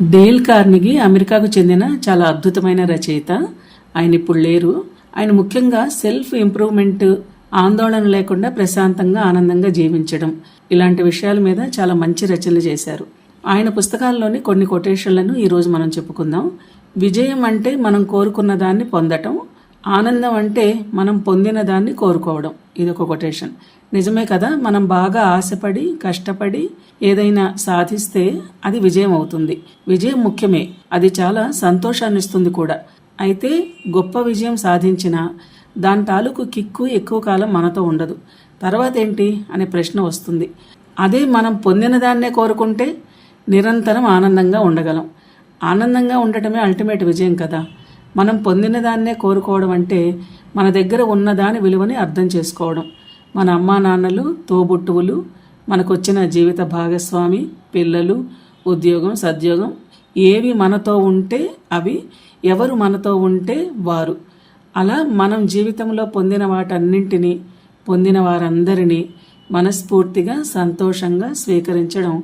Dale Carnegie అమెరికాకు చెందిన చాలా అద్భుతమైన రచయిత. ఆయన ఇప్పుడు లేరు. ఆయన ముఖ్యంగా సెల్ఫ్ ఇంప్రూవ్మెంట్, ఆందోళన లేకుండా ప్రశాంతంగా ఆనందంగా జీవించడం, ఇలాంటి విషయాల మీద చాలా మంచి రచనలు చేశారు. ఆయన పుస్తకాల్లోని కొన్ని కొటేషన్లను ఈరోజు మనం చెప్పుకుందాం. విజయం అంటే మనం కోరుకున్న దాన్ని పొందటం, ఆనందం అంటే మనం పొందిన దాన్ని కోరుకోవడం. ఇదొక కొటేషన్. నిజమే కదా, మనం బాగా ఆశపడి కష్టపడి ఏదైనా సాధిస్తే అది విజయం అవుతుంది. విజయం ముఖ్యమే, అది చాలా సంతోషాన్ని ఇస్తుంది కూడా. అయితే గొప్ప విజయం సాధించినా దాని తాలూకు కిక్కు ఎక్కువ కాలం మనతో ఉండదు. తర్వాత ఏంటి అనే ప్రశ్న వస్తుంది. అదే మనం పొందిన దాన్నే కోరుకుంటే నిరంతరం ఆనందంగా ఉండగలం. ఆనందంగా ఉండటమే అల్టిమేట్ విజయం కదా. మనం పొందిన దాన్నే కోరుకోవడం అంటే మన దగ్గర ఉన్న దాని విలువని అర్థం చేసుకోవడం. మన అమ్మా నాన్నలు, తోబుట్టువులు, మనకొచ్చిన జీవిత భాగస్వామి, పిల్లలు, ఉద్యోగం, సద్యోగం ఏవి మనతో ఉంటే అవి, ఎవరు మనతో ఉంటే వారు. అలా మనం జీవితంలో పొందిన వాటన్నింటినీ, పొందిన వారందరినీ మనస్ఫూర్తిగా సంతోషంగా స్వీకరించడం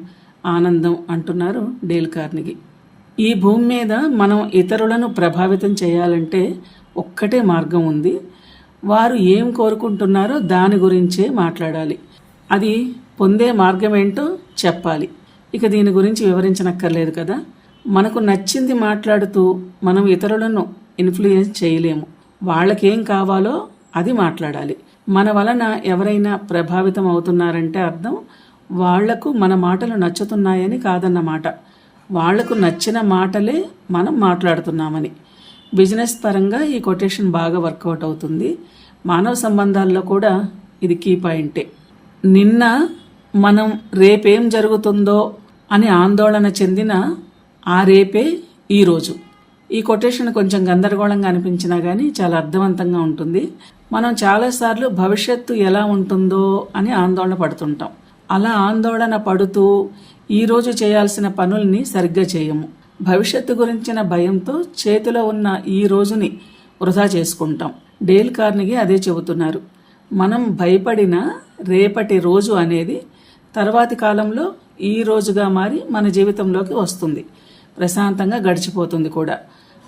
ఆనందం అంటున్నారు డేల్ కార్నెగీ. ఈ భూమి మీద మనం ఇతరులను ప్రభావితం చేయాలంటే ఒక్కటే మార్గం ఉంది. వారు ఏం కోరుకుంటున్నారో దాని గురించే మాట్లాడాలి. అది పొందే మార్గం ఏంటో చెప్పాలి. ఇక దీని గురించి వివరించనక్కర్లేదు కదా. మనకు నచ్చింది మాట్లాడుతూ మనం ఇతరులను ఇన్ఫ్లుయెన్స్ చేయలేము. వాళ్ళకేం కావాలో అది మాట్లాడాలి. మన వలన ఎవరైనా ప్రభావితం అవుతున్నారంటే అర్థం వాళ్లకు మన మాటలు నచ్చుతున్నాయని కాదన్నమాట. వాళ్లకు నచ్చిన మాటలే మనం మాట్లాడుతున్నామని. బిజినెస్ పరంగా ఈ కొటేషన్ బాగా వర్కౌట్ అవుతుంది. మానవ సంబంధాల్లో కూడా ఇది కీ పాయింటే. నిన్న మనం రేపేం జరుగుతుందో అని ఆందోళన చెందిన ఆ రేపే ఈరోజు. ఈ కొటేషన్ కొంచెం గందరగోళంగా అనిపించినా కానీ చాలా అర్థవంతంగా ఉంటుంది. మనం చాలాసార్లు భవిష్యత్తు ఎలా ఉంటుందో అని ఆందోళన పడుతుంటాం. అలా ఆందోళన పడుతూ ఈరోజు చేయాల్సిన పనుల్ని సరిగ్గా చేయము. భవిష్యత్తు గురించిన భయంతో చేతిలో ఉన్న ఈ రోజుని వృధా చేసుకుంటాం. డేల్ కార్నెగీ అదే చెబుతున్నారు. మనం భయపడిన రేపటి రోజు అనేది తర్వాతి కాలంలో ఈ రోజుగా మారి మన జీవితంలోకి వస్తుంది. ప్రశాంతంగా గడిచిపోతుంది కూడా.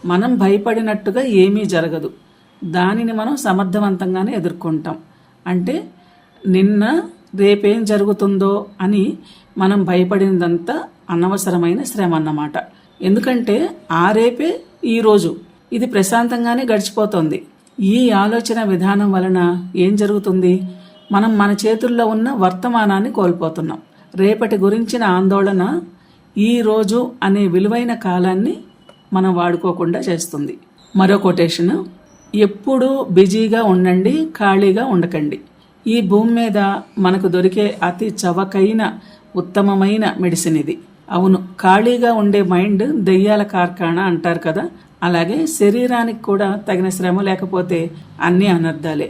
మనం భయపడినట్టుగా ఏమీ జరగదు. దానిని మనం సమర్థవంతంగానే ఎదుర్కొంటాం. అంటే నిన్న రేపేం జరుగుతుందో అని మనం భయపడినదంతా అనవసరమైన శ్రమ అన్నమాట. ఎందుకంటే ఆ రేపే ఈరోజు, ఇది ప్రశాంతంగానే గడిచిపోతుంది. ఈ ఆలోచన విధానం వలన ఏం జరుగుతుంది? మనం మన చేతుల్లో ఉన్న వర్తమానాన్ని కోల్పోతున్నాం. రేపటి గురించిన ఆందోళన ఈ రోజు అనే విలువైన కాలాన్ని మనం వాడుకోకుండా చేస్తుంది. మరో కొటేషన్, ఎప్పుడూ బిజీగా ఉండండి, ఖాళీగా ఉండకండి. ఈ భూమి మీద మనకు దొరికే అతి చవకైన ఉత్తమమైన మెడిసిన్ ఇది. అవును, ఖాళీగా ఉండే మైండ్ దెయ్యాల కార్ఖానా అంటారు కదా. అలాగే శరీరానికి కూడా తగిన శ్రమ లేకపోతే అన్నీ అనర్థాలే.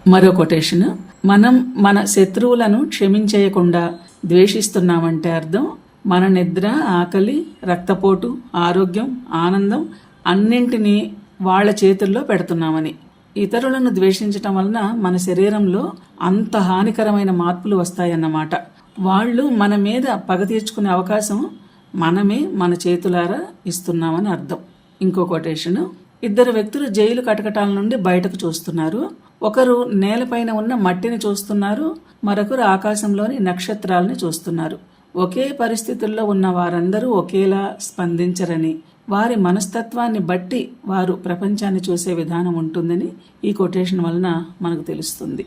మరో కొటేషన్, మనం మన శత్రువులను క్షమించేయకుండా ద్వేషిస్తున్నామంటే అర్థం మన నిద్ర, ఆకలి, రక్తపోటు, ఆరోగ్యం, ఆనందం అన్నింటినీ వాళ్ళ చేతుల్లో పెడుతున్నామని. ఇతరులను ద్వేషించటం వలన మన శరీరంలో అంత హానికరమైన మార్పులు వస్తాయన్నమాట. వాళ్ళు మన మీద పగ తీర్చుకునే అవకాశం మనమే మన చేతులారా ఇస్తున్నామని అర్థం. ఇంకో కొటేషన్, ఇద్దరు వ్యక్తులు జైలు కటకటాల నుండి బయటకు చూస్తున్నారు. ఒకరు నేలపైన ఉన్న మట్టిని చూస్తున్నారు, మరొకరు ఆకాశంలోని నక్షత్రాలని చూస్తున్నారు. ఒకే పరిస్థితుల్లో ఉన్న వారందరూ ఒకేలా స్పందించరని, వారి మనస్తత్వాన్ని బట్టి వారు ప్రపంచాన్ని చూసే విధానం ఉంటుందని ఈ కొటేషన్ వలన మనకు తెలుస్తుంది.